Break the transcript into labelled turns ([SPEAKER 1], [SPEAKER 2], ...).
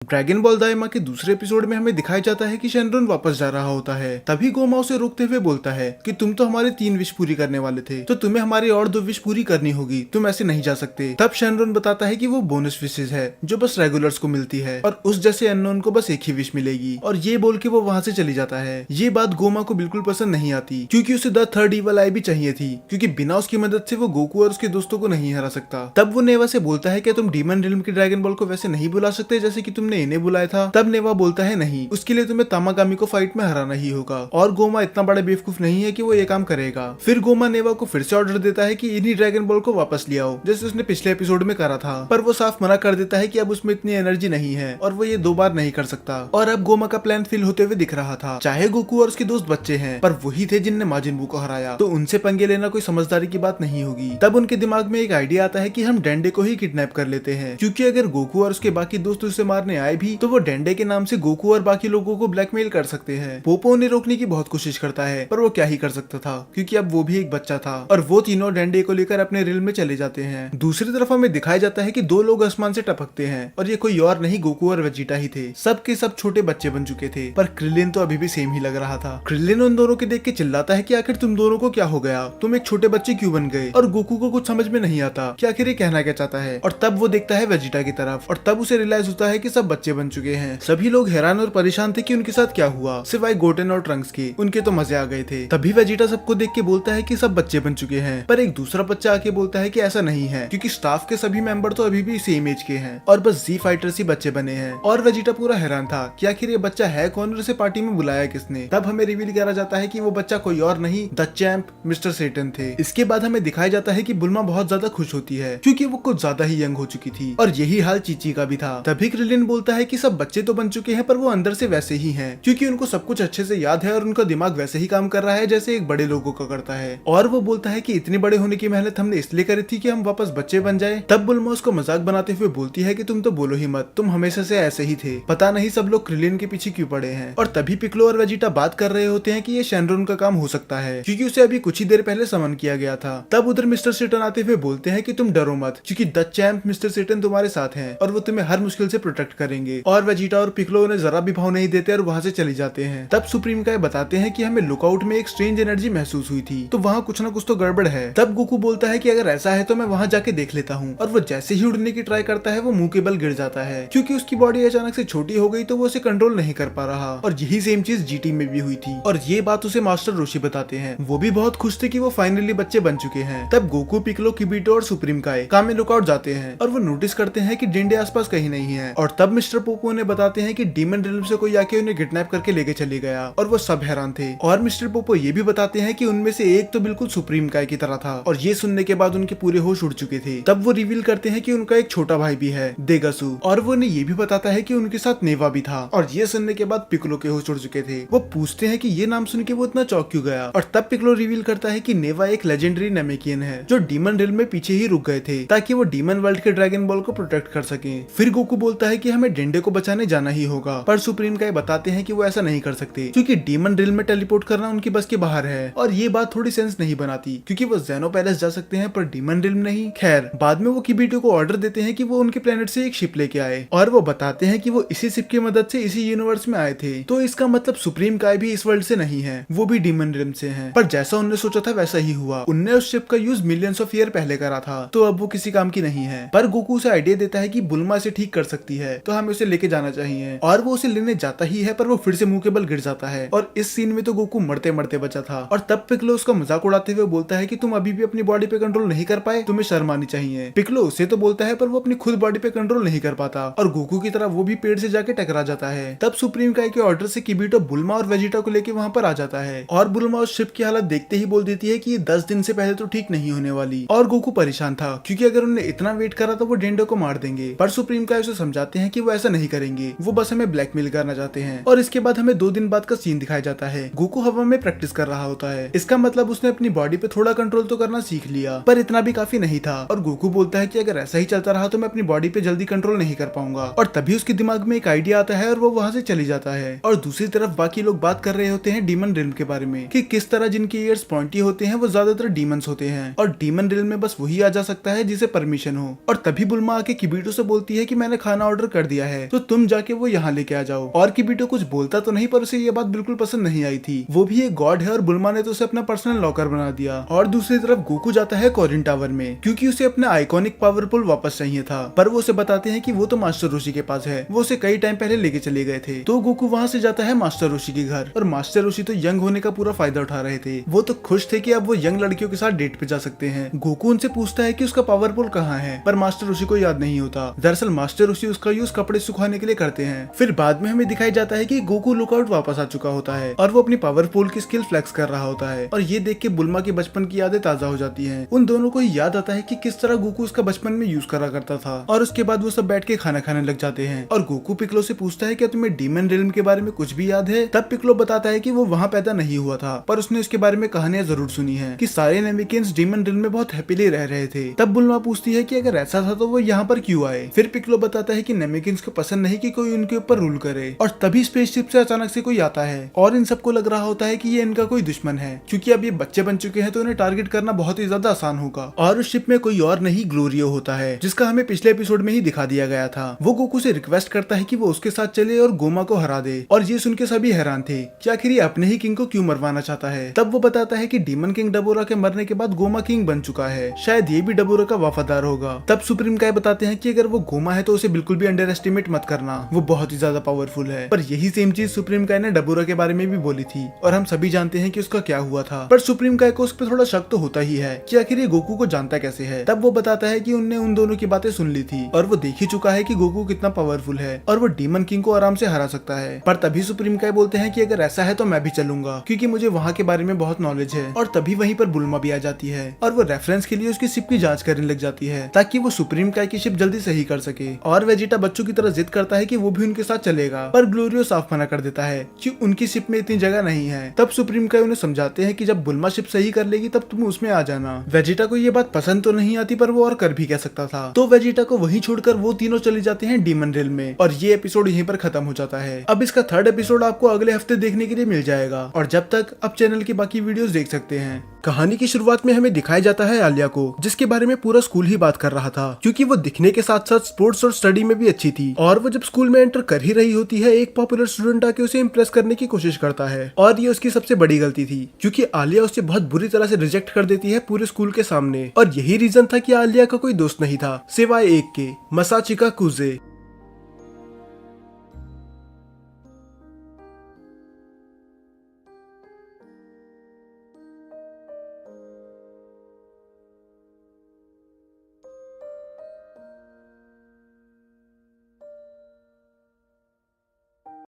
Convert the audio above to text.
[SPEAKER 1] Dragon ball दाइमा के दूसरे episode में हमें दिखाया जाता है कि शेनरॉन वापस जा रहा होता है। तभी गोमा उसे रोकते हुए बोलता है कि तुम तो हमारे 3 विश पूरी करने वाले थे, तो तुम्हें हमारी और 2 विश पूरी करनी होगी, तुम ऐसे नहीं जा सकते। तब शेनरॉन बताता है कि वो बोनस विशेष है जो बस रेगुलर्स को मिलती है और उस जैसे अननोन को बस एक ही विश मिलेगी, और ये बोल के वो वहाँ से चली जाता है। ये बात गोमा को बिल्कुल पसंद नहीं आती क्योंकि उसे द थर्ड ईवल आई भी चाहिए थी, क्योंकि बिना उसकी मदद से वो गोकू और उसके दोस्तों को नहीं हरा सकता। तब वो नेवा से बोलता है कि तुम डीमन रिल्म के ड्रैगन बॉल को वैसे नहीं बुला सकते जैसे कि तुमने इन्हें बुलाया था। तब नेवा बोलता है नहीं, उसके लिए तुम्हें तामागामी को फाइट में हराना ही होगा, और गोमा इतना बड़ा बेवकूफ नहीं है कि वो ये काम करेगा। फिर गोमा नेवा को फिर से ऑर्डर देता है कि इन्हीं ड्रैगन बॉल को वापस ले आओ, जैसे उसने पिछले एपिसोड में करा था, पर वो साफ मना कर देता है कि अब उसमें इतनी एनर्जी नहीं है और वो ये 2 बार नहीं कर सकता। और अब गोमा का प्लान फेल होते हुए दिख रहा था। चाहे गोकू और उसके दोस्त बच्चे हैं, पर वही थे जिनने माजिन बू को हराया, तो उनसे पंगे लेना कोई समझदारी की बात नहीं होगी। तब उनके दिमाग में एक आइडिया आता है कि हम डेंडे को ही किडनैप कर लेते हैं, क्योंकि अगर गोकू और उसके बाकी दोस्त उसे मारने आए भी तो वो डेंडे के नाम से गोकू और बाकी लोगों को ब्लैकमेल कर सकते हैं। पोपो उन्हें रोकने की बहुत कोशिश करता है, पर वो क्या ही कर सकता था, क्योंकि अब वो भी एक बच्चा था। और वो तीनों डेंडे को लेकर अपने रिल में चले जाते हैं। दूसरी तरफ हमें दिखाया जाता है कि 2 लोग आसमान से टपकते हैं, और ये कोई और नहीं गोकू और वेजिटा ही थे। सब के सब छोटे बच्चे बन चुके थे, पर क्रिलिन तो अभी भी सेम ही लग रहा था। क्रिलिन उन दोनों के देख के चिल्लाता है कि आखिर तुम दोनों को क्या हो गया, तुम एक छोटे बच्चे क्यों बन गए। और गोकू को कुछ समझ में नहीं आता कि आखिर ये कहना क्या चाहता है। और तब वो देखता है वेजिटा की तरफ, और तब उसे रियलाइज होता है कि सब बच्चे बन चुके हैं। सभी लोग हैरान और परेशान थे कि उनके साथ क्या हुआ, सिवाय गोटेन और ट्रंक्स के। उनके तो मजे आ गए थे। तभी वेजिटा सबको देख के बोलता है कि सब बच्चे बन चुके हैं, पर एक दूसरा बच्चा आके बोलता है कि ऐसा नहीं है, क्योंकि स्टाफ के सभी मेंबर तो अभी भी सेम एज के हैं और बस जी फाइटर्स ही बच्चे बने हैं। और वेजिटा पूरा हैरान था कि आखिर ये बच्चा है कौन और इसे पार्टी में बुलाया किसने। तब हमें रिवील करा जाता है कि वो बच्चा कोई और नहीं, द चैंप मिस्टर सेटन थे। इसके बाद हमें दिखाया जाता है कि बुल्मा बहुत ज्यादा खुश होती है, क्योंकि वो कुछ ज्यादा ही यंग हो चुकी थी, और यही हाल चीची का भी था। तभी क्रिलिन बोलता है कि सब बच्चे तो बन चुके हैं, पर वो अंदर से वैसे ही हैं, क्योंकि उनको सब कुछ अच्छे से याद है और उनका दिमाग वैसे ही काम कर रहा है जैसे एक बड़े लोगों का करता है। और वो बोलता है कि इतने बड़े होने की मेहनत हमने इसलिए करी थी कि हम वापस बच्चे बन जाए। तब बुल्मा उसको मजाक बनाते हुए बोलती है कि तुम तो बोलो ही मत, तुम हमेशा से ऐसे ही थे, पता नहीं सब लोग क्रिलिन के पीछे क्यों पड़े हैं। और तभी पिक्लो और वेजिटा बात कर रहे होते हैं कि ये शेनरॉन का काम हो सकता है, क्योंकि उसे अभी कुछ ही देर पहले समन किया गया था। तब उधर मिस्टर सेटन आते हुए बोलते हैं कि तुम डरो मत, क्योंकि द चैंप मिस्टर सेटन तुम्हारे साथ हैं और वो तुम्हें हर मुश्किल से प्रोटेक्ट करेंगे। और वेजिटा और पिक्लो उन्हें जरा भी भाव नहीं देते और वहाँ से चले जाते हैं। तब सुप्रीम काय बताते हैं कि हमें लुकआउट में एक स्ट्रेंज एनर्जी महसूस हुई थी, तो वहाँ कुछ ना कुछ तो गड़बड़ है। तब गोकू बोलता है कि अगर ऐसा है तो मैं वहाँ जाके देख लेता हूँ, और वो जैसे ही उड़ने की ट्राई करता है वो मुंह के बल गिर जाता है, क्योंकि उसकी बॉडी अचानक से छोटी हो गई तो वो उसे कंट्रोल नहीं कर पा रहा। और यही सेम चीज जीटी में भी हुई थी, और ये बात उसे मास्टर रोशी बताते हैं। वो भी बहुत खुश थे कि वो फाइनली बच्चे बन चुके हैं। तब गोकू, पिक्लो, किबीटो और सुप्रीम काय काम में लुकआउट जाते हैं, और वो नोटिस करते हैं कि डेंडे आसपास कहीं नहीं है। और तब मिस्टर पोपो ने बताते हैं कि डीमन रिल्म से कोई आके उन्हें किडनैप करके लेके चले गया, और वो सब हैरान थे। और मिस्टर पोपो ये भी बताते हैं कि उनमें से एक तो बिल्कुल सुप्रीम काय की तरह था, और ये सुनने के बाद उनके पूरे होश उड़ चुके थे। तब वो रिवील करते हैं कि उनका एक छोटा भाई भी है, देगासु, और वो उन्हें ये भी बताता है कि उनके साथ नेवा भी था। और ये सुनने के बाद पिक्लो के होश उड़ चुके थे। वो पूछते हैं कि ये नाम सुन के वो इतना चौंक क्यों गया। और तब पिक्लो रिवील करता है कि नेवा एक लेजेंडरी नेमेकियन है जो डीमन रिल्म में पीछे ही रुक गए थे, ताकि वो डीमन वर्ल्ड के ड्रैगन बॉल को प्रोटेक्ट कर सके। फिर गोकू बोलता है कि हमें डेंडे को बचाने जाना ही होगा, पर सुप्रीम काय बताते हैं कि वो ऐसा नहीं कर सकते, क्योंकि डीमन रिल्म में टेलीपोर्ट करना उनकी बस के बाहर है। और ये बात थोड़ी सेंस नहीं बनाती, क्योंकि वो ज़ेनो पैलेस जा सकते हैं पर डीमन रिल्म नहीं। खैर, बाद में वो किबीटो को ऑर्डर देते हैं कि वो उनके प्लेनेट से एक शिप लेके आए, और वो बताते हैं कि वो इसी शिप की मदद से इसी यूनिवर्स में आए थे। तो इसका मतलब सुप्रीम काय भी इस वर्ल्ड से नहीं है, वो भी डीमन रिल्म से हैं। पर जैसा उन्होंने सोचा था वैसा ही हुआ। उनने उस शिप का यूज मिलियंस ऑफ ईयर पहले करा था, तो अब वो किसी काम की नहीं है। पर गोकू उसे आइडिया देता है कि बुल्मा से ठीक कर सकती है, तो हमें उसे लेके जाना चाहिए। और वो उसे लेने जाता ही है, पर वो फिर से मुंह के बल गिर जाता है। और इस सीन में तो गोकू मरते मरते बचा था। और तब पिक्लो उसका मजाक उड़ाते हुए बोलता है कि तुम अभी भी अपनी बॉडी पे कंट्रोल नहीं कर पाए, तुम्हें शर्म आनी चाहिए। पिक्लो उसे तो बोलता है, पर वो अपनी खुद बॉडी पे कंट्रोल नहीं कर पाता, और गोकू की तरह वो भी पेड़ से जाके टकरा जाता है। तब सुप्रीम काय के ऑर्डर से किबीटो बुल्मा और वेजिटा को लेके वहाँ पर आ जाता है, और बुल्मा उस शिप की हालत देखते ही बोल देती है कि ये 10 दिन से पहले तो ठीक नहीं होने वाली। और गोकू परेशान था, क्योंकि अगर उन्होंने इतना वेट करा तो वो डेंडो को मार देंगे। पर सुप्रीम काय उसे समझाते हैं कि वो ऐसा नहीं करेंगे, वो बस हमें ब्लैकमेल करना चाहते हैं। और इसके बाद हमें 2 दिन बाद का सीन दिखाया जाता है। गोकू हवा में प्रैक्टिस कर रहा होता है। इसका मतलब उसने अपनी बॉडी पे थोड़ा कंट्रोल तो करना सीख लिया, पर इतना भी काफी नहीं था। और गोकू बोलता है कि अगर ऐसा ही चलता रहा तो मैं अपनी बॉडी पे जल्दी कंट्रोल नहीं कर पाऊंगा। और तभी उसके दिमाग में एक आइडिया आता है और वो वहाँ से चली जाता है। और दूसरी तरफ बाकी लोग बात कर रहे होते हैं डीमन रिल्म के बारे में, कि किस तरह जिनके ईयर्स पॉइंटी होते हैं वो ज्यादातर डीमंस होते हैं, और डीमन रिल्म में बस वही आ जा सकता है जिसे परमिशन हो। और तभी बुल्मा आके किबीटो से बोलती है कि मैंने खाना ऑर्डर कर दिया है, तो तुम जाके वो यहाँ लेके आ जाओ। और किबिटो कुछ बोलता तो नहीं, पर उसे ये बात बिल्कुल पसंद नहीं आई थी। वो भी एक गॉड है और बुल्मा ने तो उसे अपना पर्सनल लॉकर बना दिया। और दूसरी तरफ गोकू जाता है कोरिन टावर में, क्योंकि उसे अपना आइकॉनिक पावर पुल वापस चाहिए था। पर वो उसे बताते हैं कि वो तो मास्टर ऋषि के पास है, वो उसे कई टाइम पहले लेके चले गए थे। तो गोकू वहाँ से जाता है मास्टर ऋषि के घर, और मास्टर ऋषि तो यंग होने का पूरा फायदा उठा रहे थे। वो तो खुश थे कि अब वो यंग लड़कियों के साथ डेट पे जा सकते हैं। गोकू उनसे पूछता है कि उसका पावर पुल कहाँ है, पर मास्टर ऋषि को याद नहीं होता। दरअसल मास्टर ऋषि उसका यूज कपड़े सुखाने के लिए करते हैं। फिर बाद में हमें दिखाई जाता है कि गोकू लुकआउट वापस आ चुका होता है और वो अपनी पावर पुल की स्किल फ्लेक्स कर रहा होता है। और ये देख के बुल्मा की बचपन की यादें ताजा हो जाती हैं। उन दोनों को याद आता है कि किस तरह गोकू उसका बचपन में यूज करा करता था। और उसके बाद वो सब बैठ के खाना खाने लग जाते हैं। और गोकू पिक्लो से पूछता है कि तुम्हें डीमन रिल्म के बारे में कुछ भी याद है। तब पिक्लो बताता है कि वो वहाँ पैदा नहीं हुआ था, पर उसने उसके बारे में कहानियां जरूर सुनी है कि सारे नेमिकियंस डीमन रिल्म में बहुत हैप्पीली रह रहे थे। तब बुल्मा पूछती है कि अगर ऐसा था तो वो यहाँ पर क्यों आए। फिर पिक्लो बताता है कि नेमिकियंस को पसंद नहीं कि कोई उनके ऊपर रूल करे। और तभी स्पेसशिप से अचानक से कोई आता है और इन सबको लग रहा होता है कि ये इनका कोई दुश्मन है, क्योंकि अब ये बच्चे बन चुके हैं तो उन्हें टारगेट करना बहुत ही ज्यादा आसान होगा। और उस शिप में कोई और नहीं ग्लोरियो होता है, जिसका हमें पिछले एपिसोड में ही दिखा दिया गया था। वो गोकू से रिक्वेस्ट करता है कि वो उसके साथ चले और गोमा को हरा दे। और ये सुन के सभी हैरान थे कि आखिर ये अपने ही किंग को क्यों मरवाना चाहता है। तब वो बताता है कि डीमन किंग डबोरा के मरने के बाद गोमा किंग बन चुका है, शायद ये भी डबोरा का वफादार होगा। तब सुप्रीम काय बताते हैं कि अगर वो गोमा है तो उसे बिल्कुल भी अंडर एस्टिमेट मत करना, वो बहुत ही ज्यादा पावरफुल है। पर यही सेम चीज सुप्रीम काय ने डबोरा के बारे में भी बोली थी, और हम सभी जानते हैं कि उसका क्या हुआ था। पर सुप्रीम काय को उस पर थोड़ा शक तो होता ही है कि आखिर ये गोकू को जानता कैसे है। तब वो बताता है कि उनने उन दोनों की बातें सुन ली थी और वो देख ही चुका है कि गोकू कितना पावरफुल है और वो डीमन किंग को आराम से हरा सकता है। पर तभी सुप्रीम काय बोलते हैं कि अगर ऐसा है तो मैं भी चलूंगा, क्योंकि मुझे वहाँ के बारे में बहुत नॉलेज है। और तभी वहीं पर बुल्मा भी आ जाती है और वो रेफरेंस के लिए उसकी शिप की जांच करने लग जाती है, ताकि वो सुप्रीम काय की शिप जल्दी सही कर सके। और वेजिटा बच्चों की तरह जिद करता है कि वो भी उनके साथ चलेगा, पर ग्लोरियो साफ मना कर देता है कि उनकी शिप में इतनी जगह नहीं है। तब सुप्रीम काय उन्हें समझाते हैं कि जब बुल्मा शिप सही कर लेगी तब तुम उसमें आ जाना। वेजिटा को ये बात पसंद तो नहीं आती, पर वो और कर भी कह सकता था। तो वेजिटा को वहीं छोड़कर वो तीनों चले जाते हैं डीमन रिल्म में, और ये एपिसोड यहीं पर खत्म हो जाता है। अब इसका थर्ड एपिसोड आपको अगले हफ्ते देखने के लिए मिल जाएगा, और जब तक आप चैनल की बाकी वीडियोस देख सकते हैं। कहानी की शुरुआत में हमें दिखाया जाता है आलिया को, जिसके बारे में पूरा स्कूल ही बात कर रहा था, क्योंकि वो दिखने के साथ साथ स्पोर्ट्स और स्टडी में भी अच्छी थी। और वो जब स्कूल में एंटर कर ही रही होती है, एक पॉपुलर स्टूडेंट आके उसे इम्प्रेस करने की कोशिश करता है, और ये उसकी सबसे बड़ी गलती थी, क्योंकि आलिया उसे बहुत बुरी तरह से रिजेक्ट कर देती है पूरे स्कूल के सामने। और यही रीजन था कि आलिया का कोई दोस्त नहीं था सिवाय एक के, मसाचिका कुजे।